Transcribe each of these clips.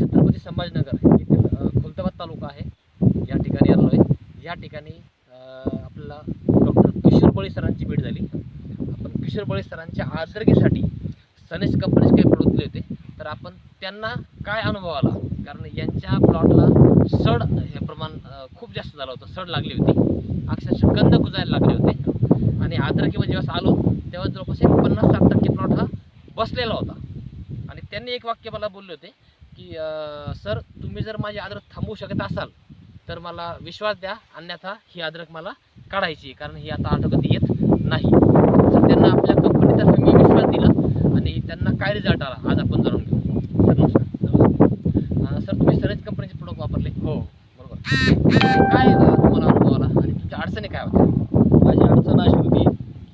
छत्रपती संभाजीनगर येथील खुलताबाद तालुका आहे. या ठिकाणी आलो आहे. या ठिकाणी आपल्याला डॉक्टर किशोर बळी सरांची भेट झाली. आपण किशोर बळी सरांच्या आदरकीसाठी सनेज कंपनीचे काही प्रोडक्ट दिले होते. तर आपण त्यांना काय अनुभव आला, कारण यांच्या प्लॉटला सड हे प्रमाण खूप जास्त झालं होतं. सड लागली होती, अक्षरशः कंद कुजायला लागले होते. आणि आदरकीमध्ये जेव्हा आलो तेव्हा जवळपास 50-60% प्लॉट हा बसलेला होता. आणि त्यांनी एक वाक्य मला बोलले होते की सर, तुम्ही जर माझी अद्रक थांबवू शकत असाल तर मला विश्वास द्या, अन्यथा ही अद्रक मला काढायची, कारण ही आता आटोक्यात येत नाही. तर त्यांना आपल्या कंपनीतर्फे मी विश्वास दिला आणि त्यांना काय रिझल्ट आला आज आपण जाणून घेऊ. सर नमस्कार. सर, तुम्ही सनेज कंपनीचे प्रोडक्ट वापरले? हो बरोबर. काय तुम्हाला अनुभव आला आणि तुमच्या अडचणी काय होत्या? माझी अडचण अशी होती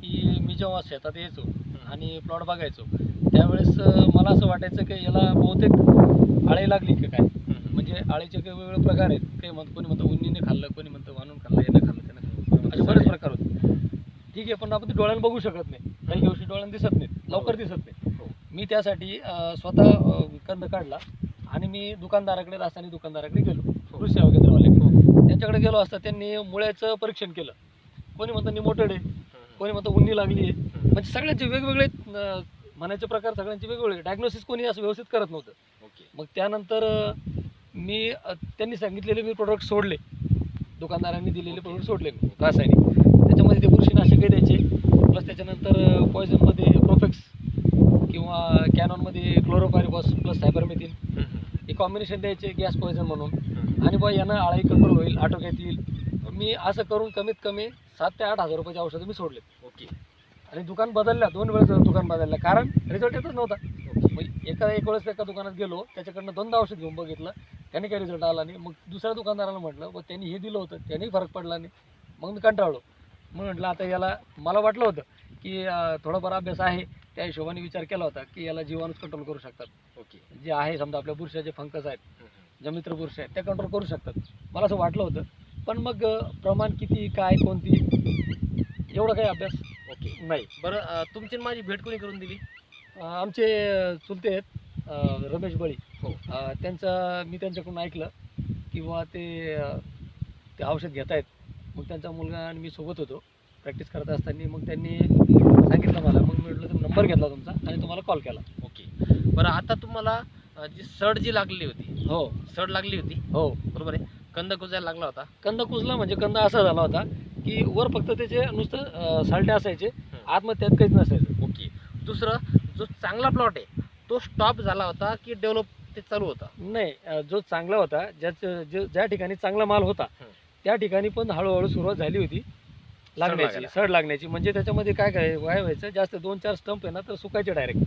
की मी जेव्हा शेतात यायचो आणि प्लॉट बघायचो त्यावेळेस मला असं वाटायचं की याला बहुतेक आळे लागली की काय. म्हणजे आळीचे काही वेगवेगळे प्रकार आहेत. काही कोणी म्हणतं उन्नीने खाल्लं, कोणी म्हणतं वानून खाल्लं, यानं खाल्लं, त्यानं खाल्लं, असे बरेच प्रकार होते. ठीक आहे, पण आपण ते डोळ्यानं बघू शकत नाही. काही गोष्टी डोळ्यानं दिसत नाहीत, लवकर दिसत नाही. मी त्यासाठी स्वतः कंद काढला आणि मी दुकानदाराकडे, रासायनिक दुकानदाराकडे गेलो, कृषी सेवा केंद्रवाले. त्यांच्याकडे गेलो असता त्यांनी मुळ्याचं परीक्षण केलं. कोणी म्हणतं निमोटेड आहे, कोणी म्हणतं उन्नी लागली आहे. म्हणजे सगळ्यांचे वेगवेगळे म्हणायचे प्रकार, सगळ्यांचे वेगवेगळे. डायग्नोसिस कोणी असं व्यवस्थित करत नव्हतं. मग त्यानंतर त्यांनी सांगितलेले मी प्रोडक्ट सोडले, दुकानदारांनी दिलेले प्रोडक्ट सोडले मी रासायनिक. त्याच्यामध्ये ते बुरशीनाशके द्यायचे, प्लस त्याच्यानंतर पॉयझनमध्ये प्रोफेक्स किंवा कॅनॉनमध्ये क्लोरोपायरिफॉस प्लस सायपरमेथिन हे कॉम्बिनेशन द्यायचे गॅस पॉयझन म्हणून. आणि बा यानं आळाई कंट्रोल होईल, आटोक्यात येईल. मी असं करून कमीत कमी 7,000 ते 8,000 रुपयाचे औषधं मी सोडले. आणि दुकान बदलल्या, 2 वेळेस दुकान बदललं, कारण रिझल्ट येतच नव्हता. मग एक वेळेस एका दुकानात गेलो, त्याच्याकडनं 2दा औषध घेऊन बघितलं, त्याने काही रिझल्ट आला नाही. मग दुसऱ्या दुकानदाराला म्हटलं, मग त्यांनी हे दिलं होतं, त्यानेही फरक पडला नाही. मग मी कंटाळलो. मग म्हटलं आता याला, मला वाटलं होतं की थोडाफार अभ्यास आहे, त्या हिशोबाने विचार केला होता की याला जीवाणूच कंट्रोल करू शकतात. जे आहे समजा आपल्या बुरशा जे फंगस आहेत, ज्या मित्र बुरशा आहेत, त्या कंट्रोल करू शकतात, मला असं वाटलं होतं. पण मग प्रमाण किती, काय, कोणती, एवढं काही अभ्यास नाही. बरं, तुमची माझी भेट कोणी करून दिली? आमचे चुलते आहेत रमेश बळी. मी त्यांच्याकडून ऐकलं किंवा ते औषध घेत आहेत. मग त्यांचा मुलगा आणि मी सोबत होतो प्रॅक्टिस करत असताना. मग त्यांनी सांगितलं मला. मग मी म्हटलं नंबर घेतला तुमचा आणि तुम्हाला कॉल केला. बरं, आता तुम्हाला जी सड जी लागली होती, हो सड लागली होती, हो बरोबर आहे. कंद कुजायला लागला होता. कंद कुजला म्हणजे कंद असा झाला होता की वर फक्त त्याचे नुसतं सालटे असायचे, आतमध्ये त्यात काहीच नसायचं. दुसरं, जो चांगला प्लॉट आहे तो स्टॉप झाला होता की डेव्हलप ते चालू होता? नाही, जो चांगला होता, ज्या ठिकाणी चांगला माल होता त्या ठिकाणी पण हळूहळू सुरुवात झाली होती लागण्याची, सड लागण्याची. म्हणजे त्याच्यामध्ये काय व्हायचं, जास्त 2-4 स्टंप आहे ना तर सुकायचे डायरेक्ट.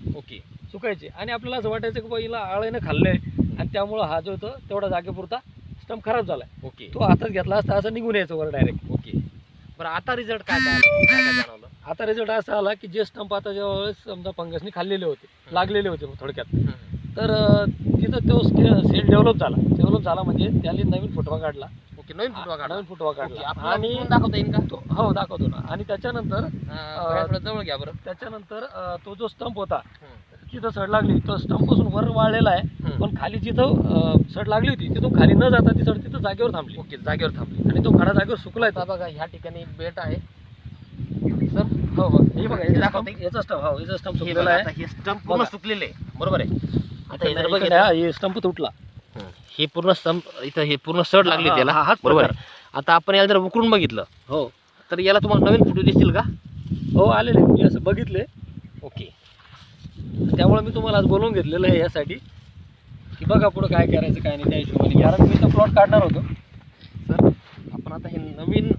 सुकायचे. आणि आपल्याला असं वाटायचं की बा हिला आळेनं खाल्लंय आणि त्यामुळं हा जो होतो तेवढा जागेपुरता स्टंप खराब झालाय. तो हातात घेतला असता असं निघून यायचं वर डायरेक्ट. बरं, आता रिझल्ट काय जाणवलं? आता रिझल्ट असा आला की जे स्टंप आता ज्यावेळेस समजा फंगसनी खाल्लेले होते, लागलेले होते थोडक्यात, तर तिथं तो सेल डेव्हलप झाला म्हणजे त्याने नवीन फुटवा काढला. नवीन फुटवा काढला. आणि दाखवता येईल का? हो, दाखवतो ना. आणि त्याच्यानंतर जवळ घ्या बरं. त्याच्यानंतर तो जो स्टंप होता तिथं सड लागली, तो स्टंप पासून वर वाळलेला आहे, पण खाली जिथं सड लागली होती तिथून खाली न जाता ती सड तिथं जागेवर थांबली. जागेवर थांबली. आणि तो खडा जागेवर सुकलाय. बघा, ह्या ठिकाणी एक बेट आहे सर. हो, हे बघा, याचा स्टंप सुकलेला आहे. हे स्टंप पूर्ण सुकलेले आहे, बरोबर आहे. आता हे स्टंप तुटला, हे पूर्ण स्टंप इथं, हे पूर्ण सड लागली त्याला, बरोबर आहे. आता आपण याला जर उकरून बघितलं हो तर याला तुम्हाला नवीन फुटवे दिसतील का? हो, आलेले, मी असं बघितले. त्यामुळे मी तुम्हाला आज बोलवून घेतलेलं आहे यासाठी की बघा पुढं काय करायचं काय नाही त्या हिशोबाने, कारण मी तर प्लॉट काढणार होतो. सर, आपण आता हे नवीन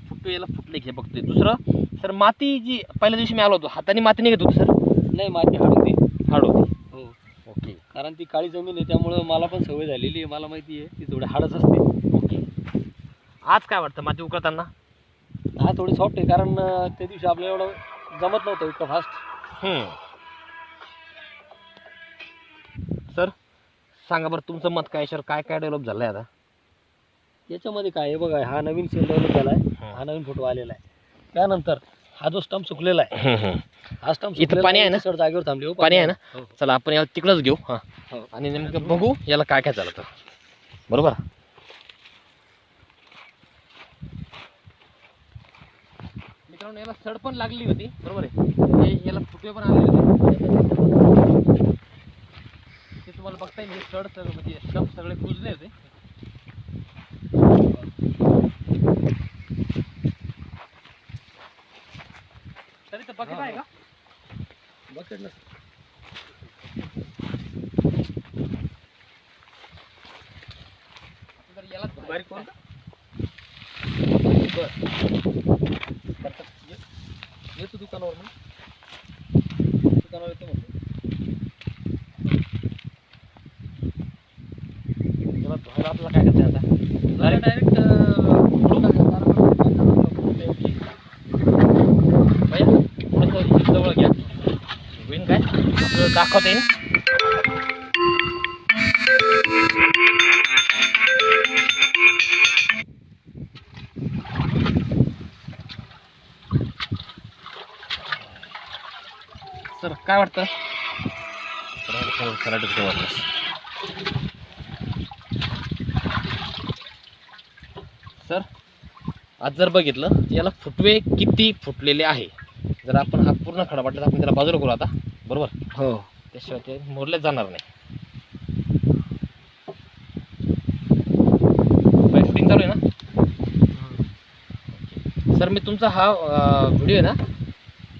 फुटवे याला फुटले हे बघतोय. दुसरं सर, माती जी पहिल्या दिवशी मी आलो होतो, हाताने माती नाही घेत होती सर? नाही, माती हाड होती. हो, कारण ती काळी जमीन आहे त्यामुळं मला पण सवय झालेली आहे, मला माहिती आहे ती थोडी हाडच असते. आज काय वाटतं माती उकळताना? हा, थोडी सॉफ्ट आहे, कारण त्या दिवशी आपल्याला एवढं जमत नव्हतं इतकं फास्ट. सर सांगा बरं, तुमचं मत काय सर? काय डेव्हलप झालं आहे आता याच्यामध्ये? काय आहे बघा, हा नवीन सेल डेव्हलप झाला आहे, हा नवीन फोटो आलेला आहे. त्यानंतर हा जो स्टंप सुकलेला आहे, हा स्टंप इथं पाणी आहे ना? सड जागेवर थांबली. पाणी आहे ना? चला आपण याला तिकडंच घेऊ. आणि नेमकं बघू याला काय काय झालं तर. बरोबर. मित्रांनो याला सड पण लागली होती, बरोबर आहे. याला फुटवे पण आले होते. ते तुम्हाला बघता येईल, सड सगळं म्हणजे स्टंप सगळे कुजले होते. तरी तर बकेट आहे का? बकेट ना. जर याला बारीक कोणता? येतो दुकानावर म्हणून. दुकानावर येतो म्हणतो. याला धुवायला आपल्याला काय करता आता? डायरेक्ट थोडंसं जवळ घ्या, होईन काय आपल्याला दाखवता येईल. सर काय वाटतं? सराटच काय वाटतं सर? आज जर बघितलं याला फुटवे किती फुटलेले आहे. जर आपण हा पूर्ण खडा वाटला तर आपण त्याला बाजूला करू आता, बरोबर. हो. त्याशिवाय ते मोरले जाणार नाही. शूटिंग चालू आहे ना सर? मी तुमचा हा व्हिडिओ आहे ना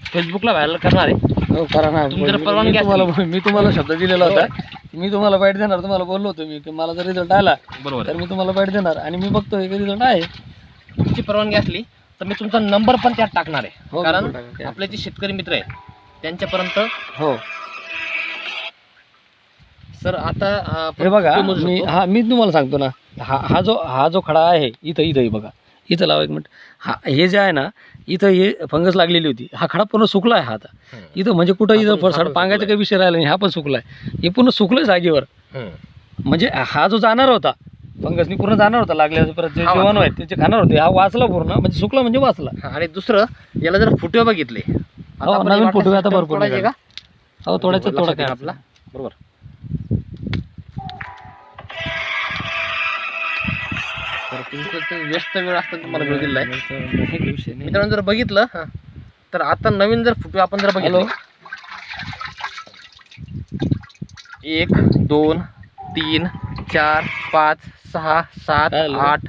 फेसबुकला व्हायरल करणार आहे. हो करा ना. तुम्ही जर परवानगी मी तुम्हाला शब्द दिलेला होता, मी तुम्हाला बाईट देणार. तुम्हाला बोललो होतो मी की मला जर रिझल्ट आला बरोबर तर मी तुम्हाला बाईट देणार, आणि मी बघतोय की रिझल्ट आहे. तुमची परवानगी असली तर मी तुमचा नंबर पण त्यात टाकणार आहे. हो, कारण टाका, काय आपले जे शेतकरी मित्र आहेत त्यांच्यापर्यंत. हो. सर आता हे बघा, मोजू मी शकतो. मी तुम्हाला सांगतो ना, हा जो खडा आहे इथं हे बघा, इथं लावा एक मिनिट. हे जे आहे ना, इथं हे फंगस लागलेली होती. हा खडा पूर्ण सुकला आहे. हा आता इथं म्हणजे कुठं हा इथं पण फरसाड पांगायचा सुकलाय. काही विषय राहिला नाही. हा पण सुकलाय. हे पूर्ण सुकलंय जागेवर. म्हणजे हा जो जाणार होता फंगसनी पूर्ण जाणार होता लागल्यावर, परत जे हा जीवाणू वाचला. आहेत त्याचे खाणार होते. हा वाचला पूर्ण, म्हणजे सुकला म्हणजे वाचला. आणि दुसरं याला जर फुटवे बघितले आता हो, आपण नवीन वाटल्यास फुटवे आता stump भरपूर तोडायचे निघाले. का? हो, थोड्याचा लक्षात थोडा येईल काय आपला, बरोबर. तर तुमचं ते व्यस्त वेळ असताना तुम्हाला वेळ दिलेला आहे. मित्रांनो जर बघितलं तर आता नवीन जर फुटवे आपण जर बघितले, 1 2 3 4 5 6 7 हॅलो. 8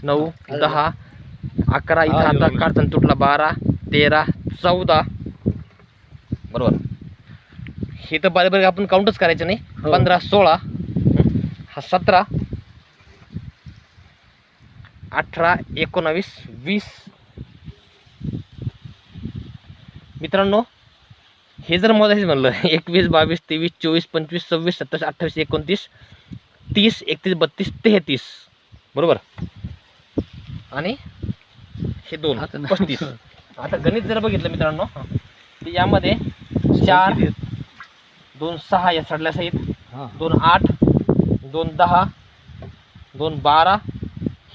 9 10 11 इथं हा, आता एवढं. काढताना तुटला 12 13 14 बरोबर. हे तर बारीक बारीक आपण काउंटच करायचं नाही. हो. 15 16 हा 17 18 19 20. मित्रांनो हे जर मोजायचं म्हणलं 21 22 23 24 25 26 27 28 29 30 31 32 33 बरोबर. आणि हे 2 आता 35. आता गणित जर बघितलं मित्रांनो तर यामध्ये 4 2 6 या सडल्या सहित 2 8 2 10 2 12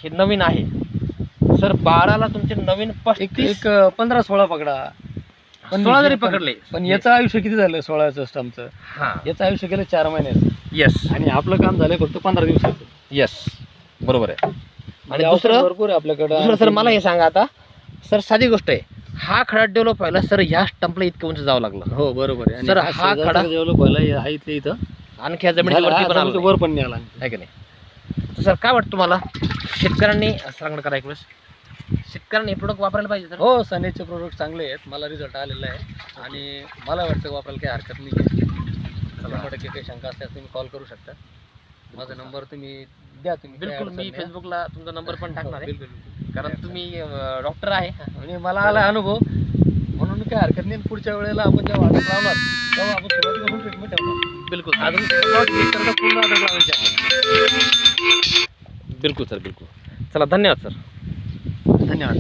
हे नवीन आहे सर. 12ला तुमचे नवीन 35 15-16 पकडा. 16 जरी पकडले पण याचं आयुष्य किती झालं 16चं स्टमचं? हा याचं आयुष्य गेलं 4 महिन्याचं, यस आणि आपलं काम झालंय फक्त 15 दिवसाचं. यस बरोबर आहे. आणि अवसर दुसरं भरपूर आहे आपल्याकडं. सर मला हे सांगा आता सर, साधी गोष्ट आहे, हा खडा डेव्हलप व्हायला सर ह्या स्टंपला इतकं उंच जावं लागलं. हो बरोबर आहे. सर, हा खडा डेव्हलप व्हायला आहे इथले इथं आणखी ह्या जमिनीच्या वरती पण आलं वर पण नाही आला. आहे की नाही? तर सर काय वाटतं तुम्हाला शेतकऱ्यांनी सांगणं करा एक वेळेस, शेतकऱ्यांनी हे प्रोडक्ट वापरायला पाहिजे सर? हो, सनेजचे प्रोडक्ट चांगले आहेत. मला रिझल्ट आलेला आहे आणि मला वाटतं वापरायला काही हरकत नाही आहे. त्यामुळे काही शंका असल्यास तुम्ही कॉल करू शकता. माझा नंबर तुम्ही द्या. तुम्ही काही बिलकुल अडचण मी नाही. फेसबुकला तुमचा नंबर पण टाकणार आहे, बिलकुल. कारण तुम्ही डॉक्टर आहे. आणि मला आला अनुभव म्हणून काही हरकत नाही. पुढच्या वेळेला आपण जेव्हा वाटत लावणार तेव्हा आपण सुरुवातीपासून ट्रीटमेंट ठेवणार. बिलकुल अजून पूर्ण आदर लावायचे आपण. बिलकुल सर, बिलकुल. चला धन्यवाद सर. धन्यवाद.